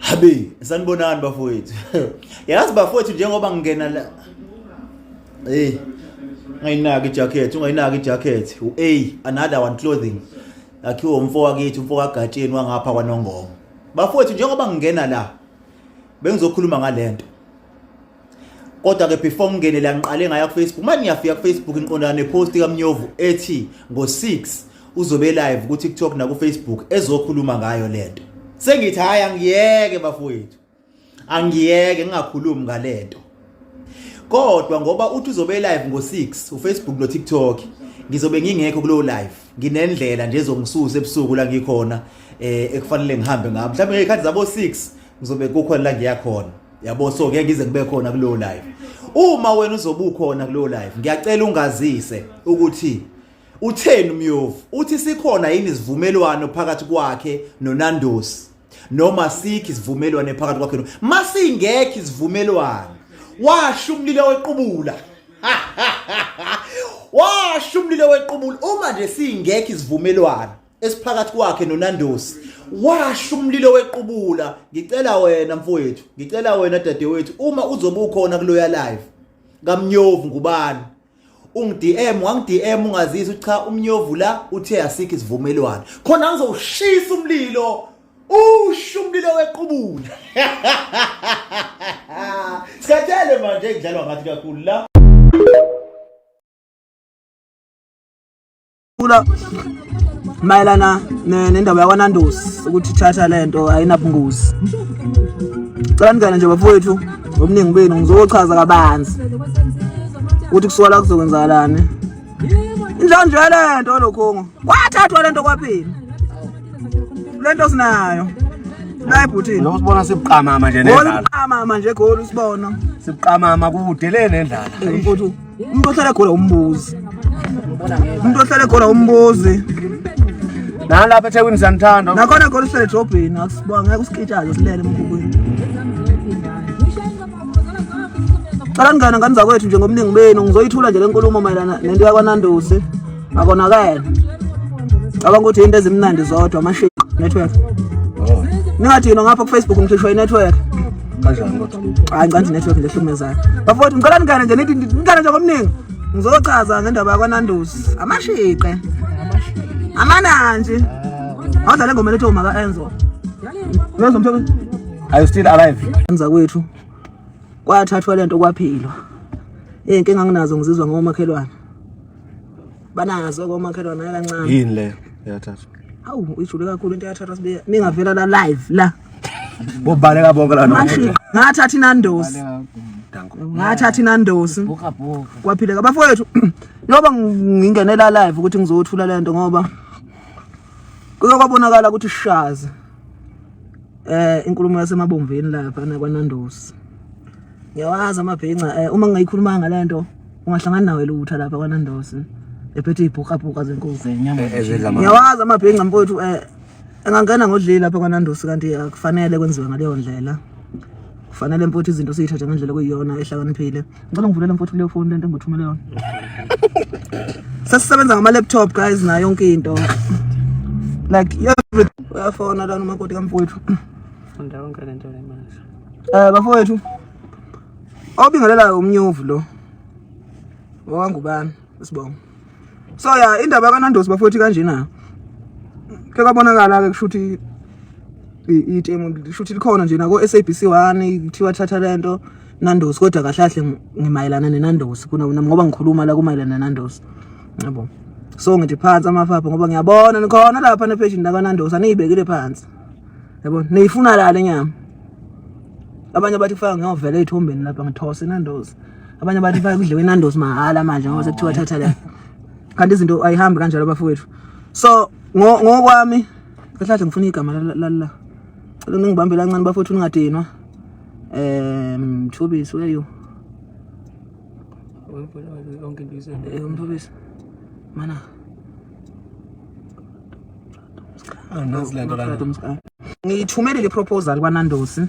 Habi, sanibonani bafowethu. Yazi bafowethu njengoba ngingena la. Ungayinaki ijacket, ungayinaki ijacket. Another one clothing. Akhiwo umfo wakithi, umfo kaGatsheni wangapha kwaNongoma. Bafowethu njengoba ngingena la, bengizokhuluma ngalento. Kodwa ke before ngene la ngiqale ngaya ku Facebook, manje ngiyafika ku Facebook ngiqondana nepost kaMnyovu ethi ngo6 uzobe live ku TikTok na ku Facebook ezokhuluma ngayo lento. Sengithi hayi angiyeke bafowethu. Angiyeke ngingakhulumi ngalento. Kodwa ngoba uthi uzobe live ngo6 uFacebook no TikTok, ngizobe ngingekho kulo live. Nginendlela nje ezongisusa ebusuku la ngikhona ekufanele ngihambe ngabo. Mhlawumbe ngekhathi zabo 6 ngizobe kukhona la ngiyakhona. Yabo so ngeke ngize kube khona kulo live. Uma wena uzobe ukhona kulo live, ngiyacela ungazise ukuthi utheni uMyovu. Uthi sikhona yini isivumelwano phakathi kwakhe noNandosi noma sikhi isivumelwano phakathi kwakhe. Masingekho isivumelwano, washo umlilo wequbula. Washo umlilo wequbula. Uma nje singekho isivumelwano esiphakathi kwakhe noNandosi, washo umlilo wequbula. Ngicela wena mfowethu, ngicela wena dadewethu, uma uzobe ukhona kuloya live kaMnyovu ngubani, ungidm wangidm ungazisa cha uMnyovu la uthe asikho isivumelwano, khona ngizoshisa umlilo. Usho umlilo wequbula. Sikathele manje kudlalwa ngathi kakhulu la. Mayelana nendaba yakwaNandosi ukuthi thatha lento ayinabungozi. Cela ngane nje bafowethu ngobuningi benu ngizochaza kabanzi ukuthi kusuka kuzokwenzakalani. Indlonje lento lokhongo. Wathathwa lento kwaphela. Lento sinayo. La ebhuthini. Lo sibona sibuqamama nje nendlala. Sibuqamama nje goli sibona. Sibuqamama kudelele nendlala. Mfowethu, umuntu ohlala khona umbuzi. Umuntu ohlala khona umbuzi. Nalapha eThekwini sanithanda. Nakhona khona uhlele edrobheni akusibona ngeke usikitshaze silele emkhukweni. Cela ngane ngani zakwethu nje ngobuningi benu ngizoyithula nje lenkulumo mayelana nento yakwaNandosi. Akonakala. Cabanga ukuthi into ezimnandi zodwa amashiki network. Ningathi ngapha ku Facebook ngishishwa i-network. Kanjani kodwa? Hayi ngicanti network nje hlukumezayo. Bafowethu ngicela ngane nje nithi ngane nje ngobuningi. Ngizochaza ngendaba yakwaNandosi. Amashiqe. Amananje. Awudlale ngoma letho maka Enzo. Wenza umsebenzi. Are you still alive? Enza kwethu. Kwathathwa lento kwaphilwa. Inkinga nginazo ngizizwa ngomakhelwane. Banazo ngomakhelwane kancane. Yini le yathathwa? Hawu ijule kakhulu into yathathwa sibe ningavela la live la. Bobaleka bonke la Mashi ngathatha iNandosi. Ngathatha iNandosi. Kwaphileka bafowethu. Ngoba ngingenela live ukuthi ngizothula lento ngoba kuyokwabonakala ukuthi sishazi inkulumo yasemabomveni lapha nakwaNandosi. Ngiyawazi amabhenca uma ngingayikhuluma ngalento ungahlangana nawe lutha lapha kwaNandosi ephethe ibhuqabhuqa zenkosi enyama. Ngiyawazi amabhenca mfowethu engangena ngodlile lapha kwaNandosi kanti akufanele kwenziwe ngaleyo ndlela. Kufanele mfowethu izinto siyithathe ngendlela kuyiyona ehlakaniphile. Ngicela ngivulela mfowethu leyo phone lento engithumele yona. Sesisebenza ngama laptop guys na yonke into. Like everything. Uyafona la umakoti kamfowethu. Funda yonke lento le manje. Bafowethu. Obingelela uMnyovu lo. Wangubani? Sibonga. So yeah, indaba kaNandosi bafowethu kanje na. Ke kwabonakala ke kushuthi itemu kushuthi likhona nje nako SABC1 kuthiwa thatha lento Nandosi kodwa kahlahle ngimayelana neNandosi kuna ngoba ngikhuluma la kumayelana neNandosi. Yabo. So ngithi phansi amaphapha ngoba ngiyabona nikhona lapha nepage ndakaNandosi aniyibekile phansi. Yabo niyifuna la le nyama. Abanye bathi kufaka ngiyovela ethombeni lapha ngithose iNandosi. Abanye bathi kufaka kudliwe iNandosi mahala manje ngoba sekuthiwa thatha la. Kanti izinto ayihambi kanjalo bafowethu. So ngokwami kahlahle ngifuna igama la. Cela ngibambela kancane bafowethu ningadinwa. Mthobisi where you? Yonke into izwe. Mthobisi. Mana. Anazilento la. Ngithumele le proposal kwaNandosi.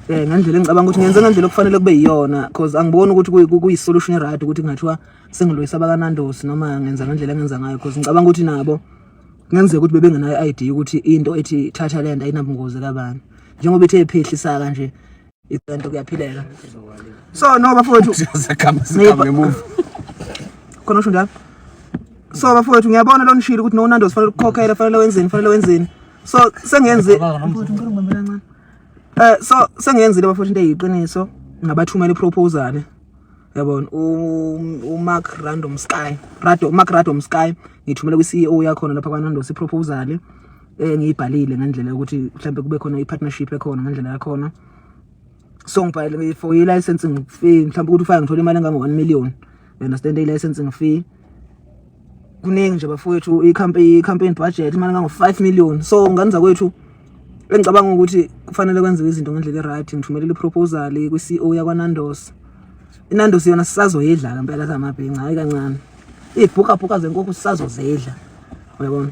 Ngendlela engicabanga ukuthi ngenze ngendlela okufanele kube yiyona because angiboni ukuthi kuyisolution right ukuthi ngathiwa sengiloyisa bakaNandosi noma ngenza ngendlela engenza ngayo because ngicabanga ukuthi nabo ngenzeka ukuthi bebengenayo ID ukuthi into ethi thatha lento ayinabungozi kabani. njengoba ithe iphehlisa kanje into kuyaphileka. So no bafowethu ngemove khona usho njalo. So bafowethu ngiyabona lo nishilo ukuthi no Nando's fanele ukukhokhela, fanele wenzeni. So sengenze so sengiyenzile bafowethu into eyiqiniso ngabathumela iproposal. Yabona Mark Random Sky ngithumela kwi-CEO yakhona lapha kwaNando's iproposal ngiyibhalile ngendlela ukuthi mhlambe kube khona ipartnership ekhona ngendlela yakhona. So ngibhalile for i-licensing fee mhlambe ukuthi ufake ngithola imali engango 1 million. You understand, i-licensing fee kuningi nje bafowethu, i-campaign budget imali engango 5 million. So nganza kwethu engicabanga ukuthi kufanele kwenziwe izinto ngendlela e-right. Ngithumelele iproposal kwi-CEO yakwaNando's. iNando's yona sisazoyidla ngempela kaMabhenca, hayi kancane. Ibhuka zenkukhu sisazozidla. Uyabona?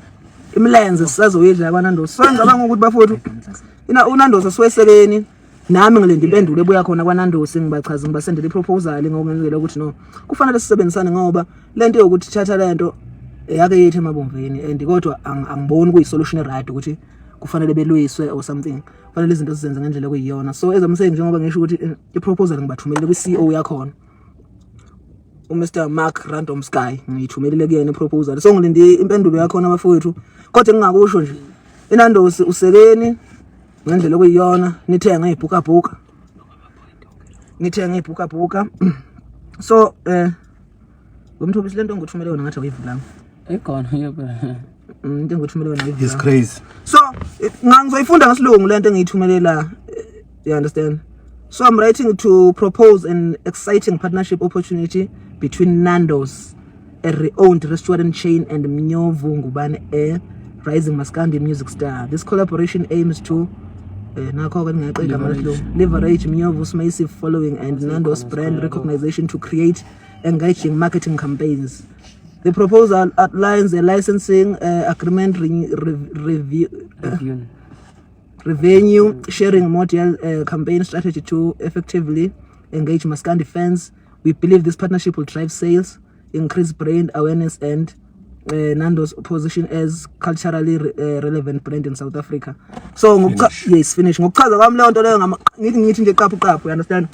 Imilenze sisazoyidla kwaNando's. So ngicabanga ukuthi bafowethu uNando's asiwesekeni. Nami ngilenda impendulo ebuya khona kwaNando's ngibachaza ngibasendele iproposal ngokungenzela ukuthi no kufanele sisebenzisane ngoba lento yokuthi thatha lento yake yethe emabomveni and kodwa angiboni kuyisolution e-right ukuthi kufanele beluyiswe or something. Kufanele izinto sizenze ngendlela kuyiyona. So ezamsenge njengoba ngisho ukuthi iproposal ngibathumelele kwi-CEO yakhona uMr Mark Random Sky, ngiyithumelele kuyena iproposal. So ngilinde impendulo yakhona bafowethu, kodwa ngingakusho nje iNando's usekeni ngendlela kuyiyona, nithenga ibhuka. So ngomthobisi lento ngikuthumele yona ngathi awuyivulanga ekhona yebo into ngikuthumele yona ayivulanga. It's crazy. So ngizoyifunda ngasilungu lento engiyithumele la, you understand. So I'm writing to propose an exciting partnership opportunity between Nando's, a re-owned restaurant chain, and Mnyovu Ngubane, a rising Maskandi music star. This collaboration aims to leverage Mnyovu's massive following and Nando's brand recognition to create engaging marketing campaigns. The proposal outlines a licensing agreement, revenue sharing model, campaign strategy to effectively engage Maskandi fans. We believe this partnership will drive sales, increase brand awareness, and Nando's position as culturally relevant brand in South Africa. So finish ngokuchaza kwami leyo nto leyo ngithi nje qaphu, you understand.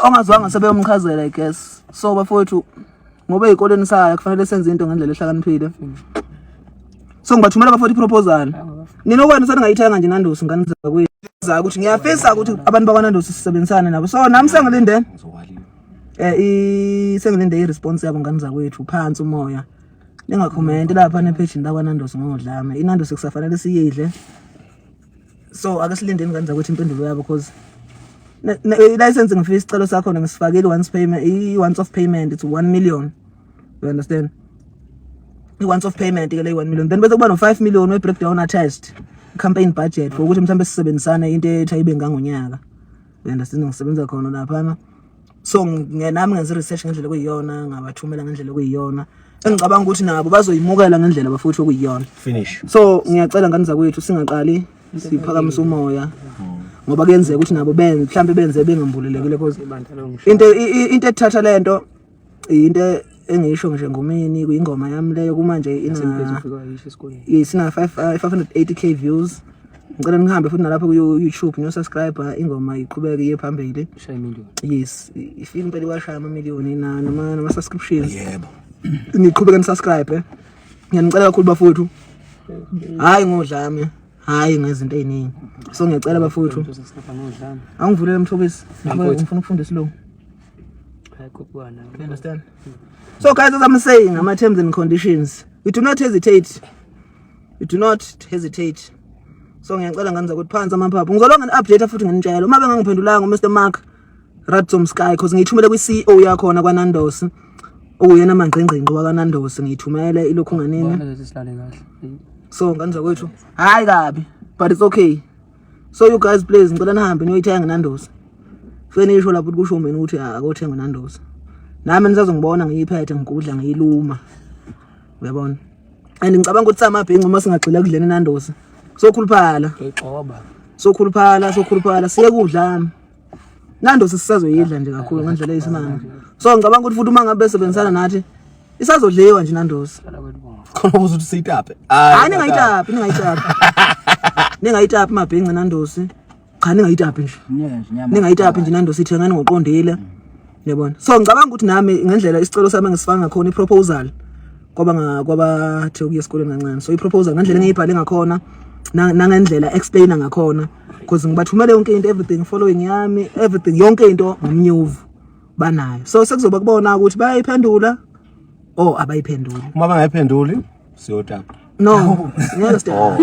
Ongazwanga sebeyomchazela I guess. So bafowethu ngoba ezikoleni saya kufanele senze into ngendlela ehlakaniphile. So ngibathumela bafowethu iproposal. Nina okwena seningayithenga nje Nando's nganiza kwenza ukuthi ngiyafisa ukuthi abantu bakwaNando's sisebenzisane nabo. So nami sengilinde sengilinde i-response yabo nganiza kwethu phansi umoya. Ningakhomenti lapha nepage lakwaNando's ngodlame. iNando's kusafanele siyidle. So ake silindeni kanza ukuthi impendulo yabo because licensing fee sicelo sakho ngisifakile once off payment it's 1 million. You understand? Once off payment ke le 1 million. Then bese kuba no 5 million we breakdown attached campaign budget for ukuthi mhlambe sisebenzisane into ethe ibe ngangonyaka. You understand, ngisebenza khona lapha. So nami ngenza research ngendlela kuyiyona, ngabathumela ngendlela kuyiyona. Engicabanga ukuthi nabo bazoyimukela ngendlela bafuthu okuyiyona. Finish. So ngiyacela nganiza kwethu singaqali siphakamisa umoya ngoba kuyenzeka ukuthi nabo mhlambe benze bengambulelekile because into ethatha lento into engisho nje ngomini kuyingoma yami leyo kumanje sina 580k views. Ngicela nihambe futhi nalapha ku YouTube nyo subscriber ingoma iqhubeke iye phambili. Yes, ifile impela washaya amamiliyoni nama subscriptions. Yebo. Niqhubeke nisubscribe. Ngiyanicela kakhulu bafowethu. Hayi ngodlame. Hayi ngezinto eziningi. So ngiyacela bafowethu. Angivulele umthobisi. Ngifuna ukufunda isilungu. You understand? So guys, as I'm saying, my terms and conditions, we do not hesitate. So ngiyacela nganza ukuthi phansi amaphaphu ngizolonga ni-update futhi nginitshela uma bengangiphendulanga uMr Mark Random Sky because ngiyithumele kwi-CEO yakhona kwaNando's okuyena mangqengqengqo kwaNando's ngiyithumele ilokhu nganini. So nganza kwethu hayi kabi but it's okay. So you guys please ngicela nihambe niyoyithenga Nando's. Fenisho lapho kusho mina ukuthi akothenga Nando's. Nami nisazongibona ngiyiphethe ngikudla ngiyiluma. Uyabona? And ngicabanga ukuthi samabhengu uma singagxila kudleni Nando's. Sokhuluphala siye kudla Nando's sisazoyidla nje kakhulu ngendlela eyisimanga. So ngicabanga ukuthi futhi uma ngabe besebenzisana nathi isazodliwa nje Nando's. Khona ukuthi siyitape. Hayi ningayitapi. Ningayitapi mabhengu Nando's. cha ningayitapi nje ningayitapi nje nando sithi ngani ngoqondile yabona so ngicabanga ukuthi nami ngendlela isicelo sami ngisifanga khona iproposal kwaba thi ukuya esikoleni kancane so iproposal ngendlela engiyibhale ngakhona nangendlela explainer ngakhona because ngibathumele yonke into everything following yami everything yonke into ngomnyuvu banayo so sekuzoba kubona ukuthi bayayiphendula abayiphenduli uma bangayiphenduli siyotapa no ngeke stop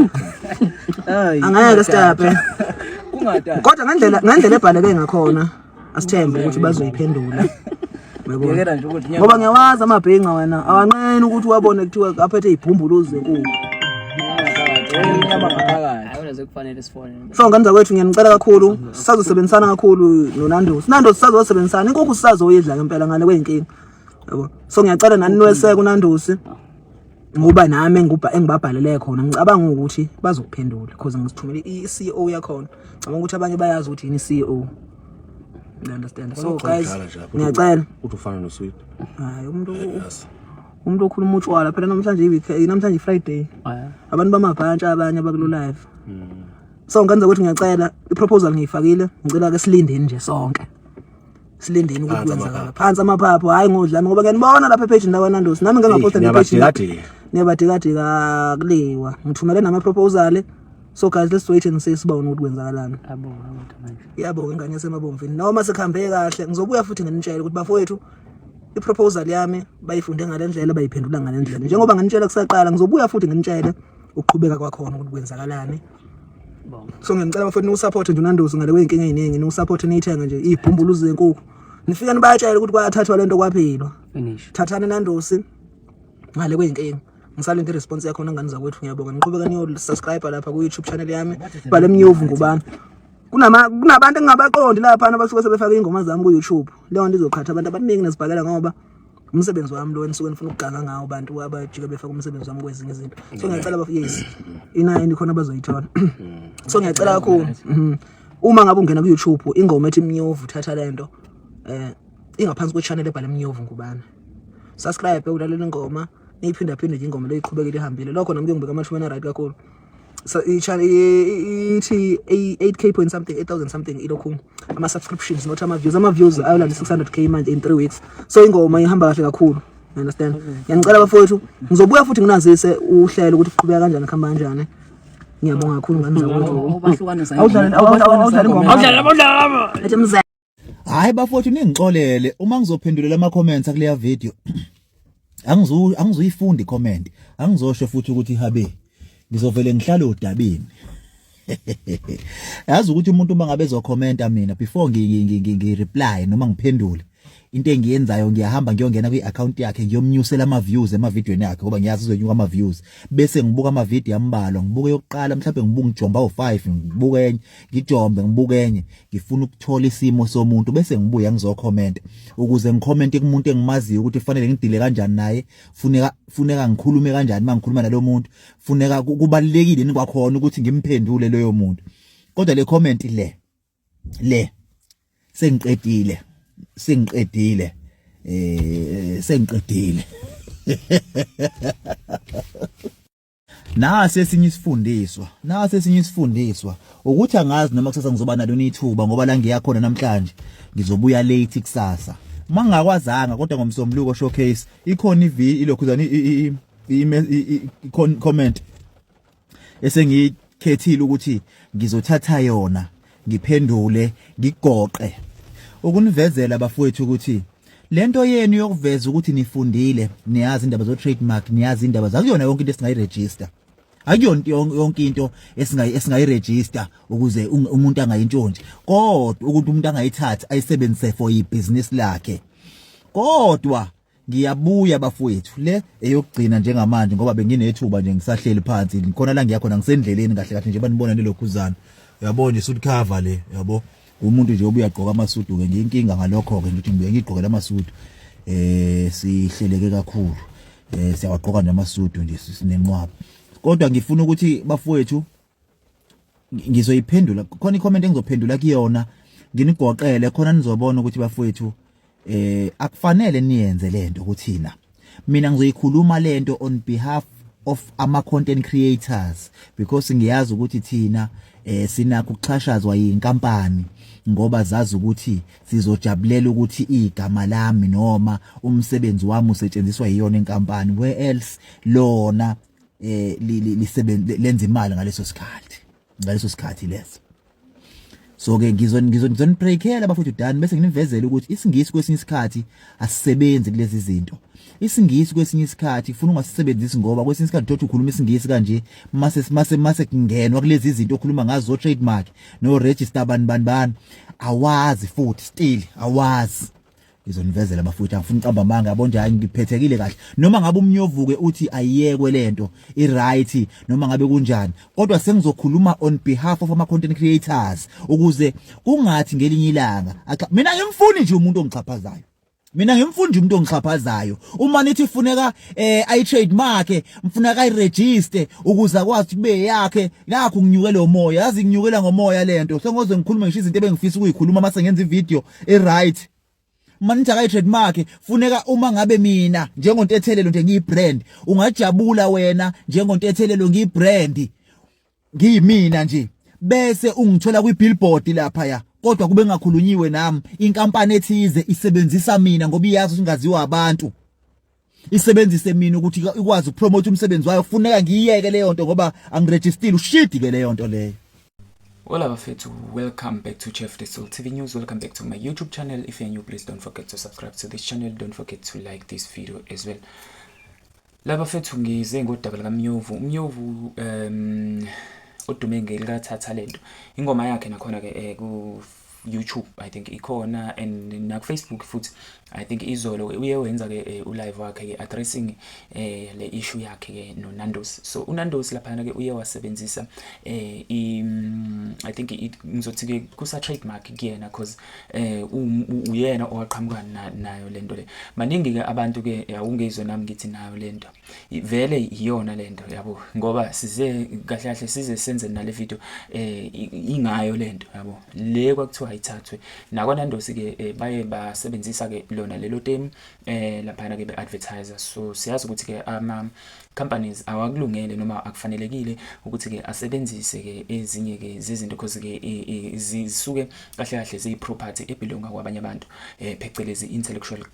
angeke stop kodwa ngendlela ebhaleke ngakhona asithembe ukuthi bazoyiphendula ngoba ngiyawazi amabhenga wena awanqeni ukuthi wabone kuthiwa aphethe ibhumbuluzi enkulu so ngenza kwethu ngiyanicela kakhulu sisazosebenzisana kakhulu noNandosi sisazosebenzisana inkukhu sisazoyidla ngempela ngale kwenkinga yabo so ngiyacela nani niweseke uNandosi ngoba nami engibabhalele khona ngicabanga ukuthi bazokuphendula because ngisithumele iCEO yakhona ngicabanga ukuthi abanye bayazi ukuthi yini iCEO you understand so guys ngiyacela ukuthi ufana noSweet hayi umuntu okhuluma utshwala phela namhlanje Friday abantu bamabhantsha abanye abakulo live so ngenza ukuthi ngiyacela iproposal ngiyifakile ngicela ke silindeni nje sonke silindeni ukuthi kwenzakala phansi amaphapho hayi ngodlami ngoba ngiyanibona lapha page ndawo Nandosi nami ngingaposta nepage niyabadikadika kuliwa ngithumele nama proposal so guys let's wait and see sibone ukuthi kwenzakalani yabo ngengane yasemabomvini noma sekhambe kahle ngizobuya futhi nginitshela ukuthi bafowethu iproposal yami bayifunde ngalendlela bayiphendula ngalendlela njengoba nginitshela kusaqala ngizobuya futhi nginitshele ukuqhubeka kwakhona ukuthi kwenzakalani so ngicela bafowethu usupport nje uNandosi ngale kwenkinga eziningi usupport niyithenga nje ibhumbuluzi zenkukhu nifika nibayatshela ukuthi kwathathwa lento kwaphilwa thathana Nandosi ngale kwenkinga ngisalinde response yakho ngani zakwethu ngiyabonga niqhubeka niyo subscribe lapha ku YouTube channel yami bale mnyuvu ngubani kunabantu engingabaqondi lapha abasuke sebefaka ingoma zami ku YouTube leyo nto izokhatha abantu abaningi nezibhakela ngoba umsebenzi wami lo enisuke ngifuna ukuganga ngawo abantu abajika befaka umsebenzi wami kwezinye izinto so ngiyacela yes ina khona bazoyithola so ngiyacela kakhulu uma ngabe ungena ku YouTube ingoma ethi mnyuvu thatha lento ingaphansi kwe channel ebhale mnyuvu ngubani subscribe ulalela ingoma niyiphinda nje ingoma leyiqhubekile ihambile lokho nami ngibeka amashumi right kakhulu so ithi 8k point something 8000 something ilokhu ama subscriptions not ama views ayolanda 600k manje in 3 weeks so ingoma ihamba kahle kakhulu you understand ngiyanicela bafowethu ngizobuya futhi nginazise uhlelo ukuthi kuqhubeka kanjani khamba kanjani ngiyabonga kakhulu ngani zakwethu awudlala hayi bafowethu ningixolele uma ngizophendulela ama comments akuleya video angizuyifunda icomment angizosho futhi ukuthi habe ngizovele ngihlale udabini yazi ukuthi umuntu uma ngabe ezokhomenta mina before ngireply noma ngiphendule into engiyenzayo ngiyahamba ngiyongena kwi-account yakhe ngiyomnyusela ama-views emavidiyweni yakhe ngoba ngiyazi izonyuka ama-views bese ngibuka ama-video ambalwa ngibuke yokuqala mhlawumbe ngibuke ngijomba u5 ngibuke enye ngijombe ngibuke enye ngifuna ukuthola isimo somuntu bese ngibuya ngizokhomenta ukuze ngikhomente kumuntu engimaziyo ukuthi kufanele ngidile kanjani naye funeka ngikhulume kanjani mangikhuluma nalo muntu funeka kubalekile nikwakhona ukuthi ngimphendule loyo muntu kodwa le comment le sengiqedile nase esinye isifundiswa ukuthi angazi noma kusasa ngizoba nalo nithuba ngoba la ngiyakhona namhlanje ngizobuya late kusasa mangakwazanga kodwa ngomsombuluko showcase ikhona ilokhuzana comment esengikhethile ukuthi ngizothatha yona ngiphendule ngigoqe ukunivezela bafowethu ukuthi lento yenu yokuveza ukuthi nifundile niyazi indaba zo trademark niyazi indaba zakuyona yonke into esingayiregister akuyona yonke into esingayiregister ukuze umuntu angayintshontshe kodwa ukuthi umuntu angayithatha ayisebenzise for ibusiness lakhe kodwa ngiyabuya bafowethu le eyokugcina njengamanje ngoba benginethuba nje ngisahleli phansi ngikhona la ngiyakhona ngisendleleni kahle nje banibona lelokhuzana uyabona nje suit cover le yabo umuntu nje obuya gqoka amasudu ke ngiyinkinga ngalokho ke ukuthi ngibuye ngigqokela amasudu sihleleke kakhulu siyawagqoka nje amasudu nje sinenqwaba kodwa ngifuna ukuthi bafowethu ngizoyiphendula khona icomment engizophendula kuyona nginigoqele khona nizobona ukuthi bafowethu akufanele niyenze lento ukuthina mina ngizoyikhuluma lento on behalf of ama content creators because ngiyazi ukuthi thina sinakho ukuxhashazwa yinkampani ngoba zazi ukuthi sizojabulela ukuthi igama lami noma umsebenzi wami usetshenziswa yiyona inkampani where else lona lenza imali ngaleso sikhathi leso. So ke ngizonibreakela bafuthu dani bese nginivezela ukuthi isingisi kwesinye isikhathi asisebenzi kulezi zinto. Isingisi kwesinye isikhathi ufuna ungasisebenzisi ngoba kwesinye isikhathi uthi ukhuluma isingisi kanje mase kungenwa kulezi zinto okhuluma ngazo trademark no register bani awazi futhi still awazi. Ngizonivezela bafuthu angifuni uqamba manga yabo njani ngiphethekile kahle noma ngabe umnyovuke uthi ayiyekwe lento right noma ngabe kunjani kodwa sengizokhuluma on behalf of ama content creators ukuze kungathi ngelinye ilanga mina ngimfuni nje umuntu ongixhaphazayo uma nithi funeka I trademark mfuneka I register ukuze akwazi kube yakhe nakho nginyukele umoya yazi nginyukela ngomoya lento sengoze ngikhulume ngisho izinto ebengifisa ukuyikhuluma mase ngenza ivideo right. Manitha ka trademark funeka uma ngabe mina njengoNtethelelo nje ngiyibrand ungajabula wena njengoNtethelelo ngiyibrand ngiyimina nje bese ungithola kwi-billboard lapha ya kodwa kube ngakhulunyiwe nami inkampani ethize isebenzisa mina ngoba iyazi singaziwa abantu isebenzise mina ukuthi ikwazi ukupromote umsebenzi wayo funeka ngiyiyeke leyo nto ngoba angiregistile ushidi ke leyo nto leyo. Well, abafethu, welcome back to Chef The Soul TV News. Welcome back to my YouTube channel. If you're new, please don't forget to subscribe to this channel. Don't forget to like this video as well. Labafethu ngize ngodaba lika Mnyovu odume ngelikathatha lento. Ingoma yakhe nakhona ke ku YouTube I think ikhona and na Facebook futhi I think izolo uye wenza ke live wakhe ke addressing le issue yakhe ke no Nando's. So uNando's lapha ke uye wasebenzisa I think ngizothi ke kusa trademark kuyena because uyena owaqhamuka nayo lento le. Maningi ke abantu ke awungezwe nami ngithi nayo lento. Vele iyona lento yabo ngoba size kahle kahle size senze nale video ingayo lento yabo. Le kwakuthiwa ayithathwe nakwaNando's ke baye basebenzisa ke lona lelo theme lapha ke be-advertiser. So siyazi ukuthi ke ama companies awakulungele noma akufanelekile ukuthi ke asebenzise ke ezinye ke zezinto because ke zisuke kahle kahle ziyi-property ebelonga kwabanye abantu phecelezi intellectual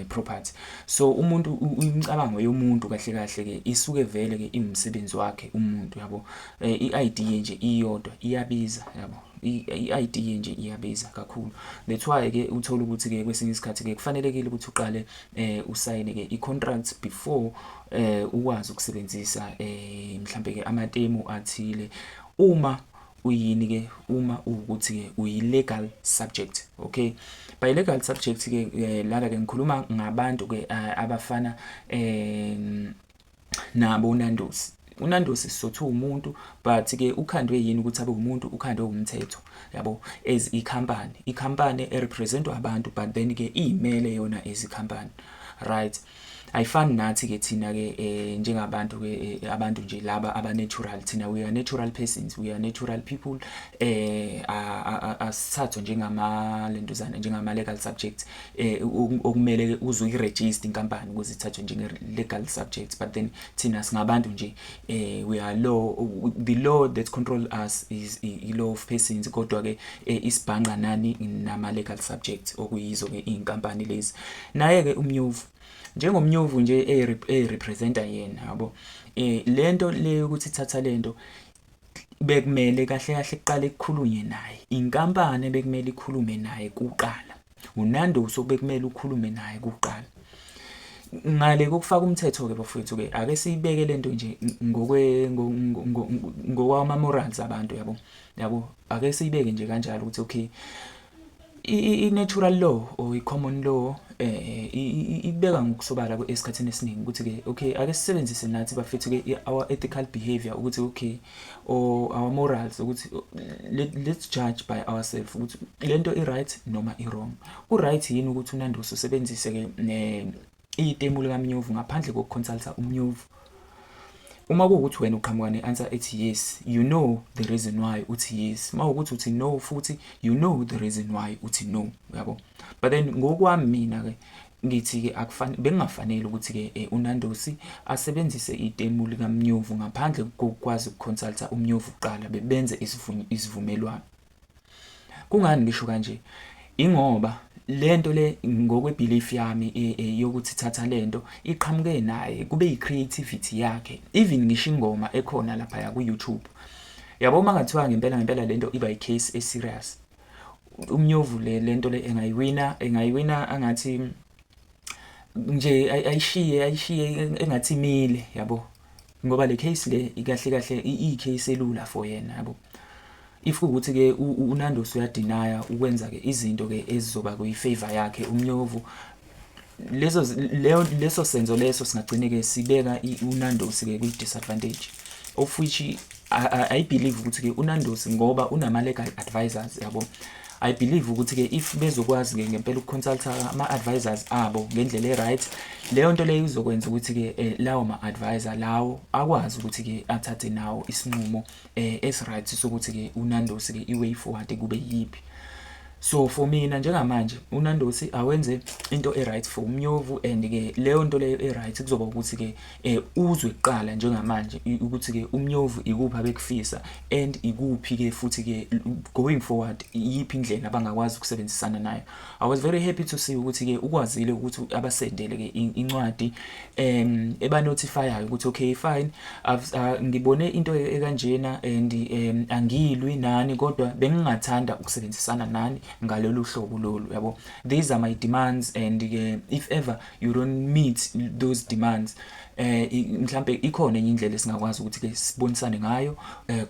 property. So umuntu imicabango yomuntu kahle kahle ke isuke vele ke imsebenzi wakhe umuntu yabo. I-idea nje iyodwa iyabiza yabo. I-idea nje iyabiza kakhulu. That's why ke uthola ukuthi ke kwesinye isikhathi ke kufanelekile ukuthi uqale usayine ke i-contract before ukwazi ukusebenzisa mhlambe ke amatemu athile uma uyini ke uma ukuthi ke uyi-legal subject. Okay, by legal subject ke la ke ngikhuluma ngabantu ke abafana nabo Nando's. uNando's isothu umuntu but ke ukhandwe yini ukuthi abe umuntu ukhandwe umthetho yabo as ikhampani erepresentwa abantu but then ke imele yona as ikhampani right. Ayifani nathi ke thina ke njengabantu ke abantu nje laba aba natural thina we are natural persons, we are natural people asithathwa njengama lentuzana njengama legal subjects okumele uze uyiregister inkampani ukuze ithathwe njenge legal subjects but then thina singabantu nje we are the law that control us is I law of persons kodwa ke isibhanqa nani nama legal subjects okuyizo ke inkampani lezi. Naye ke uMnyovu njengomnyovu nje representa yena yabo lento le ukuthi ithatha lento bekumele kahle kahle iqale ukukhulunye naye inkampani bekumele ikhulume naye kuqala uNando's bekumele ukhulume naye kuqala ngale kokufaka umthetho ke bafowethu ke ake siyibeke lento nje ngokwama morals abantu yabo ake siyibeke nje kanjalo ukuthi okay i-natural law or i-common law ibeka ngokusobala esikhathini esiningi ukuthi ke okay ake sisebenzise nathi bafethu ke our ethical behavior ukuthi okay or our morals ukuthi let's judge by ourselves ukuthi lento i-right noma i-wrong. U-right yini ukuthi uNando's usebenzise ke itemu lika Mnyovu ngaphandle kokuconsulta uMnyovu? Uma kuwukuthi wena uqhamuka ne-answer ethi yes, you know the reason why uthi yes. Uma ukuthi uthi no futhi you know the reason why uthi no yabo. But then ngokwami mina ke ngithi ke bengafanele ukuthi ke uNandosi asebenzise itemu lika Mnyovu ngaphandle kokwazi ukuconsulta uMnyovu kuqala bebenze isivumelwano. Kungani ngisho kanje? Ingoba lento le ngokwebelief yami yokuthi thatha lento iqhamuke naye kube yicreativity yakhe. Even ngisho ingoma ekhona lapha ku YouTube. Yabo mangathiwa ngempela lento iba icase eserious. uMnyovu lento le engayiwina angathi nje ayishiye engathi imile yabo, ngoba le case le ikahle icase elula for yena yabo. If ukuthi ke uNandosi uyadinaya ukwenza ke izinto ke ezizoba kuyifavor yakhe uMnyovu, leso senzo leso singagcine ke sibeka uNandosi ke kwi disadvantage, of which I believe ukuthi ke uNandosi ngoba unama legal advisors yabo, I believe ukuthi ke if bezokwazi ke ngempela ukuconsulta ama advisors abo ngendlela eright, leyo nto leyo izokwenza ukuthi ke lawo ma advisor lawo akwazi ukuthi ke athathe nawo isinqumo esright sokuthi ke uNandosi ke iway forward kube yipi. So for mina njengamanje uNandosi awenze into eright for uMnyovu, and ke leyo nto leyo eright kuzoba ukuthi ke uzwe kuqala njengamanje ukuthi ke uMnyovu ikuphi abekufisa and ikuphi ke futhi ke going forward yipi indlela abangakwazi ukusebenzisana nayo. I was very happy to see ukuthi ke ukwazile ukuthi abasendele ke incwadi eba notifyayo ukuthi okay fine, ngibone into ekanjena and angilwi nani kodwa bengingathanda ukusebenzisana nani ngalolu hlobo lolu yabo. These are my demands, and if ever you don't meet those demands, mhlambe ikhona enye indlela esingakwazi ukuthi ke sibonisane ngayo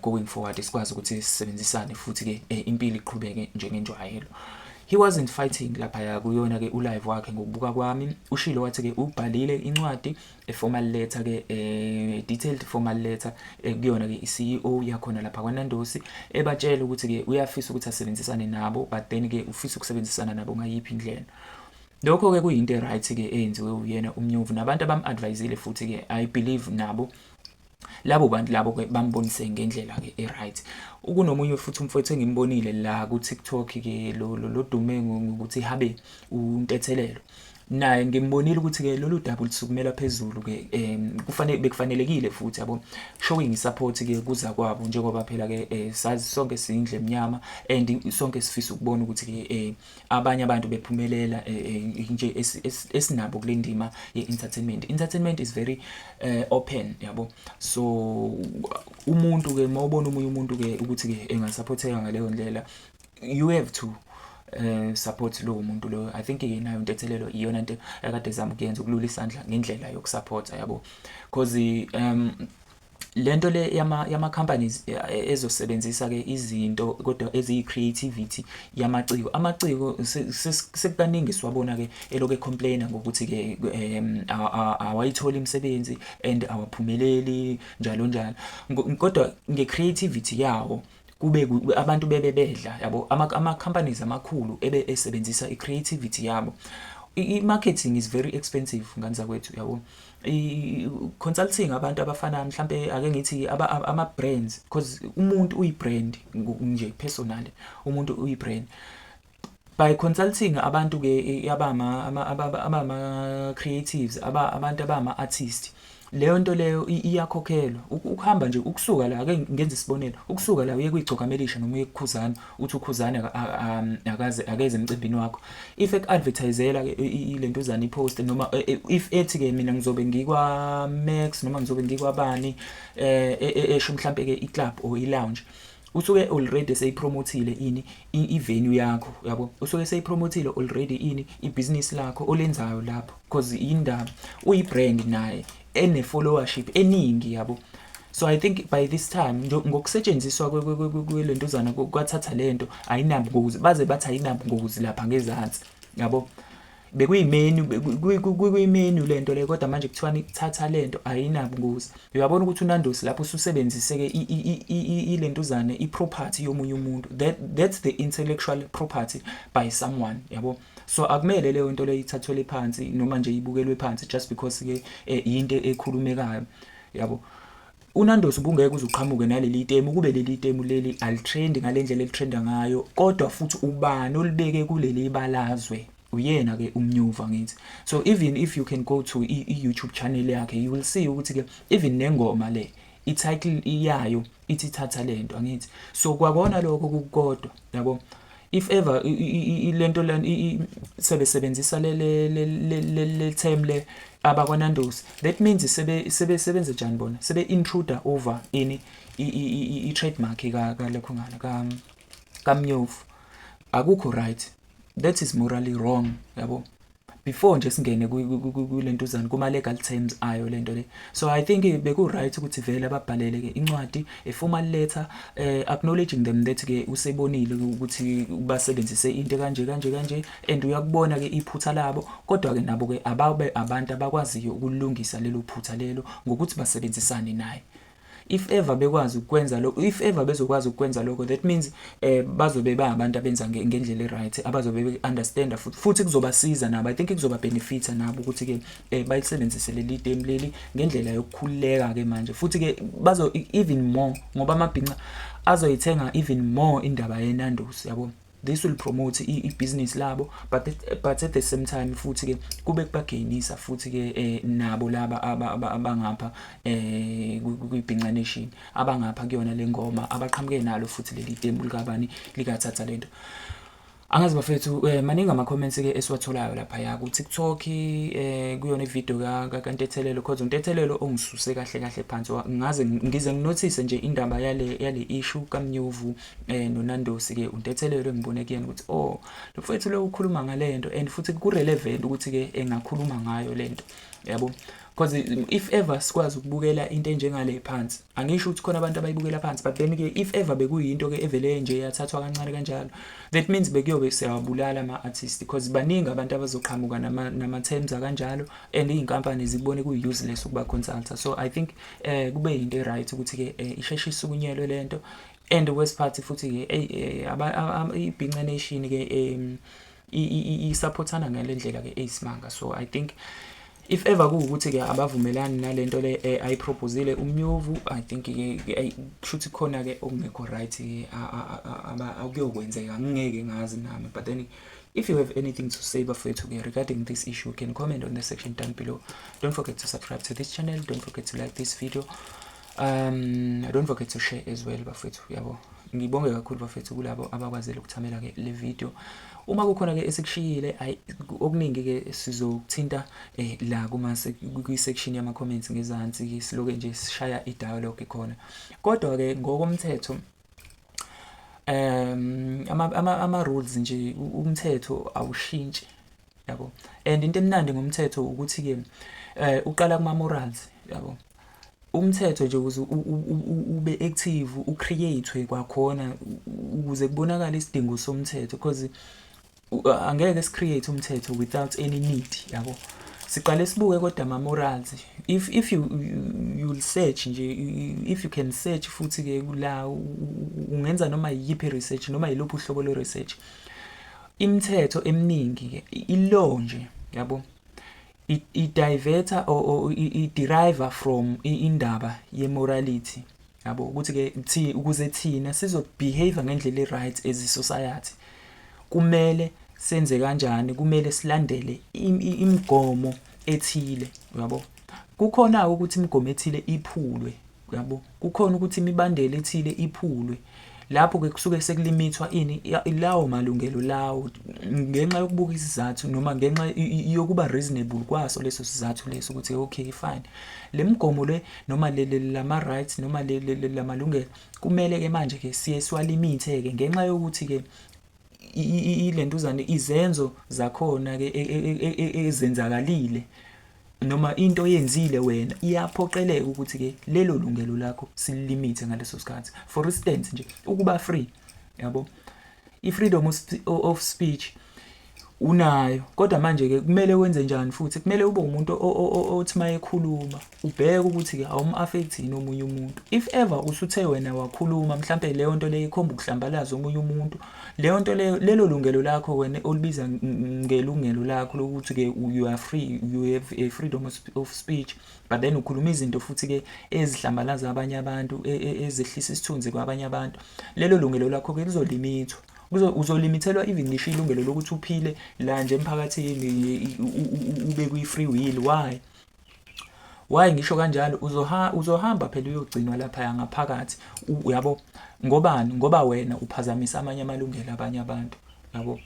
going forward, sikwazi ukuthi sisebenzisane futhi ke impilo iqhubeke njengenjwayelo. He wasn't fighting lapha kuyona ke ulive wakhe ngokubuka kwami. Ushilo wathi ke ubhalile incwadi formal letter ke detailed formal letter kuyona ke iCEO yakhona lapha kwaNandosi ebatshela ukuthi ke uyafisa ukuthi asebenzisane nabo, but then ke ufisa ukusebenzisana nabo ngayiphi indlela. Lokho ke kuyinto eright ke eyenziwe uyena uMnyovu nabantu abam-advisile futhi ke I believe nabo labo bantu labo ke bambonise ngendlela ke eright. Ukunomunye futhi umfowethu engimbonile la ku TikTok ke lo dume ngokuthi habe untethelelo, naye ngimbonile ukuthi ke lolu double sukumela phezulu ke bekufanelekile futhi yabo, showing support ke kuza kwabo njengoba phela ke sazi sonke sindle emnyama and sonke sifisa ukubona ukuthi ke abanye abantu bephumelela nje esinabo kule ndima ye-entertainment is very open yabo. So umuntu ke mawubona umunye umuntu ke ukuthi ke engasupporteka ngaleyo ndlela, you have to support lo muntu lo. I think ke nayo intethelelo iyona into ekade zama ukuyenza ukulula isandla ngendlela yokusupporta yabo, because lento le yama companies ezosebenzisa ke izinto kodwa eziyi creativity amaciko sekukaningi siwabona ke eloke complain ngokuthi ke awayithola imisebenzi and awaphumeleli njalo, kodwa nge creativity yawo kube abantu bebedla yabo. Ama companies amakhulu ebe esebenzisa I creativity yabo. I marketing is very expensive nganza kwethu yabo. I consulting abantu abafana mhlambe ake ngithi ama brands, because umuntu uyibrand nje personally, umuntu uyibrand. By consulting abantu ke abama creatives abantu abama artists, leyo nto leyo iyakhokhelwa. Ukuhamba nje ukusuka la ake ngenza isibonelo, ukusuka la uye kwiGcokamelisha noma uye kuKhuzana, uthi uKhuzana akeze emcimbini wakho, if advertisela ke ilentuzana ipost noma if ethi ke mina ngizobe ngikwa Max noma ngizobe ngikwabani esho mhlambe ke iClub or iLounge, usuke already seyipromotile ini ivenue yakho yabo, usuke seyipromotile already ini ibusiness lakho olenzayo lapho, because indaba uyibrand naye ene followership eningi yabo. So I think by this time ngokusetshenziswa kwelentuzana kwathatha lento ayinabungozi, baze bathi ayinabungozi lapha ngezansi yabo, bekuyimenu lento le, kodwa manje kuthiwa thatha lento ayinabungozi. Uyabona ukuthi uNandosi lapho ususebenzise ke ilentuzane iproperty yomunye umuntu, that's the intellectual property by someone yabo. So akumele leyo nto le ithathwe phansi noma nje ibukelwe phansi just because ke into ekhulumekayo yabo. uNandosi ubungeke uzuqhamuke naleli temu, kube leli temu alitrend ngalendlela elitrenda ngayo, kodwa futhi ubani olibeke kuleli balazwe uyena ke umnyuva ngithi. So even if you can go to i-YouTube channel yakhe, you will see ukuthi ke even nengoma le i-title yayo ithi thatha lento angithi. So kwakona lokho kukodwa yabo. If ever lento sebesebenzisa le term le abakwaNandosi, that means sebenze njani bona, sebe intruder over ini I trademark ka lekho ngana ka Mnyofu. Akukho right, that is morally wrong yabo. Before nje singene kulento zani kuma legal terms ayo lento le. So I think beku right ukuthi vele ababhalele ke incwadi, a formal letter acknowledging them that ke usebonile ukuthi basebenzise into kanje and uyakubona ke iphutha labo, kodwa ke nabo ke ababe abantu abakwaziyo ukulungisa lelo phutha lelo ngokuthi basebenzisane naye. If ever bekwazi ukwenza lokho, if ever bezokwazi ukwenza lokho, that means bazobe ba abantu abenza ngendlela right, abazobe understand futhi kuzobasiza nabo. I think kuzoba benefit nabo ukuthi ke bayisebenzise leli item leli ngendlela yokukhuleka ke manje, futhi ke bazo even more ngoba amabhinqa azoyithenga even more indaba yeNandosi yabo. This will promote i-business labo, but at the same time futhi ke kube kubagainisa futhi ke nabo laba abangapha kwi-Bhinqa Nation abangapha kuyona lengoma abaqhamuke nalo futhi leli itembu likabani likathatha lento. Angazi bafethu maningi ama comments ke esiwatholayo lapha ya ku TikTok kuyona ivideo ka Ntethelelo, cause uNtethelelo ongisuse kahle phansi. Ngaze ngize nginotice nje indaba yale issue kaMnyovu noNandosi ke uNtethelelo ngibone kuyena ukuthi lo mfethu lo ukhuluma ngalento and futhi ku relevant ukuthi ke engakhuluma ngayo lento yabo. Because if ever sikwazi ukubukela into enjengale phansi, angisho ukuthi khona abantu abayibukela phansi, but then ke if ever bekuyinto ke evele nje yathathwa kancane kanjalo, that means bekuyobe siyabulala ama artists, because baningi abantu abazoqhamuka nama terms kanjalo and inkampani zibone ku useless ukuba consulta. So I think kube into right ukuthi ke isheshe isukunyelwe lento, and the worst part futhi ke iBhinqa Nation ke isupportana ngalendlela ke eyisimanga. So I think if ever ukuthi ke abavumelani nalento le ayiproposile uMnyovu, I think ke kushuthi khona ke okungekho right ke akuyokwenzeka, ngeke ngazi nami. But then if you have anything to say bafethu ke regarding this issue, you can comment on the section down below. Don't forget to subscribe to this channel, don't forget to like this video, don't forget to share as well bafethu yabo. Ngibonge kakhulu bafethu kulabo abakwazile ukuthamela ke le video. Uma kukhona ke esikushiyile okuningi ke sizokuthinta la kuma section yama comments ngezansi ke siloke nje sishaya i-dialogue khona. Kodwa ke ngokomthetho ama rules nje umthetho awushintshi yabo. And into emnandi ngomthetho ukuthi ke uqala kuma morals yabo. Umthetho nje ukuze ube active ucreate kwakhona ukuze kubonakala isidingo somthetho, because angeke sicreate umthetho without any need yabo. Siqale sibuke kodwa ama morals, if you'll search nje, if you can search futhi ke la ungenza noma yipi research noma yilophu uhlobo le research, imithetho eminingi ke ilaw nje yabo i-diverta or i-derive from indaba ye-morality yabo, ukuthi ke ukuze thina sizobehave ngendlela e-right as i-society kumele senze kanjani, kumele silandele imigomo ethile yabo. Kukhona ukuthi imigomo ethile iphulwe yabo, kukhona ukuthi imibandela ethile iphulwe. Lapho ke kusuke sekulimitwa ilawo malungelo lawo ngenxa yokubuka isizathu noma ngenxa yokuba reasonable kwaso leso sizathu leso ukuthi okay fine, le migomo le noma lama rights noma le malungelo kumele ke manje ke siye siwalimite ke ngenxa yokuthi ke ilentuzane izenzo zakhona ke ezenzakalile noma into yenzile wena iyaphoqeleka ukuthi ke lelo lungelo lakho sililimite ngaleso sikhathi. For instance nje ukuba free yabo, i-freedom of speech unayo, kodwa manje ke kumele wenze njani futhi, kumele ube umuntu othi mayekhuluma ubheke ukuthi ke awum-affect yini omunye umuntu. If ever usuthe wena wakhuluma mhlambe leyo nto leyo ikhomba ukuhlambalaza omunye umuntu, leyo nto leyo lelo lungelo lakho wena olibiza ngelungelo lakho lokuthi ke you are free, you have a freedom of speech, but then ukhuluma izinto futhi ke ezihlambalaza abanye abantu ezehlisa isithunzi kwabanye abantu, lelo lungelo lakho ke lizolimitwa. uzolimithelwa even ngisho ilungelo lokuthi uphile la nje emphakathini ube kwi-free will. Why ngisho kanjalo? Uzohamba phela uyogcinwa lapha ngaphakathi, yabo. Ngobani? Ngoba wena uphazamisa amanye amalungelo abanye abantu, yabo.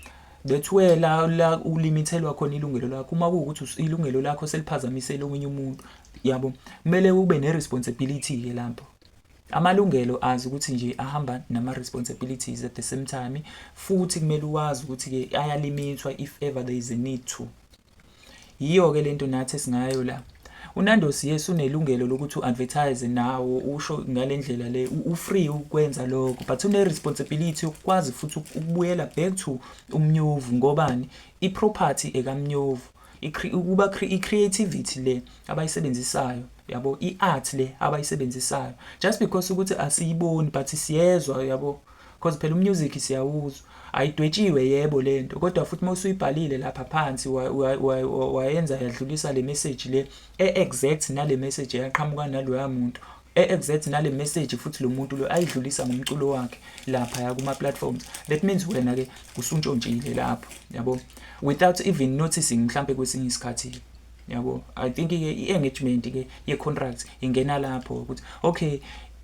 That's where la ulimithelwa khona ilungelo lakho. Uma kuwukuthi ilungelo lakho seliphazamisele omunye umuntu, yabo, kumele ube ne-responsibility ke lapho. Amalungelo azi ukuthi nje ahamba nama-responsibilities at the same time, futhi kumele uwazi ukuthi-ke ayalimithwa if ever there is a need to. Yiyo-ke lento nathi esingayo la. UNandosi yes unelungelo lokuthi u-advertise nawo, usho ngale ndlela le, u-free ukwenza lokho, but une-responsibility ukwazi futhi ukubuyela back to umnyovu. Ngobani? I-property ekamnyovu, i-creativity le abayisebenzisayo, yabo, i-art le abayisebenzisayo, just because ukuthi asiyiboni but siyezwa, yabo, because phela umusic siyawuzwa, ayidwetshiwe yebo lento, kodwa futhi mawusuyibhalile lapha phansi wayenza yadlulisa le message le exact nale message yaqhamuka naloya muntu exact nale message, futhi lo muntu lo ayidlulisa ngomculo wakhe lapha kuma platforms. That means wena ke usuntshontshile lapho, yabo, without even noticing mhlambe kwesinye isikhathi, yabo. I think ke i-engagement ke ye-contract ingena lapho ukuthi okay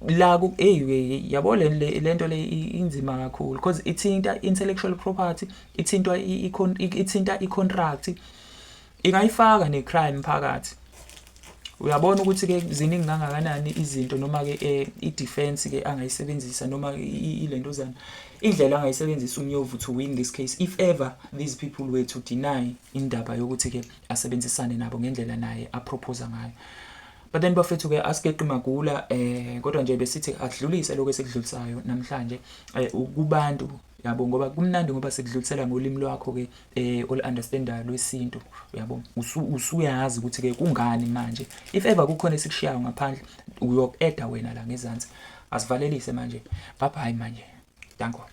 la ku yabo lento le inzima kakhulu because ithinta intellectual property, ithinta i-contract, ingayifaka ne-crime phakathi. Uyabona ukuthi ke ziningi kangakanani izinto noma ke i-defense ke angayisebenzisa noma ilento zana, indlela angayisebenzisa umnyovu to win this case if ever these people were to deny indaba yokuthi ke asebenzisane nabo ngendlela naye apropose ngayo. But then bafethu ke asikeqi magula kodwa nje besithi akudlulise lokho esikudlulisayo namhlanje kubantu, yabo, ngoba kumnandi ngoba sikudlulisela ngolimi lwakho ke olu-understandayo lwesintu, yabo. Usuyazi ukuthi ke kungani manje if ever kukhona esikushiyayo ngaphandle uyoku-eda wena la ngezansi. Asivalelise manje. Bye bye manje. Danko.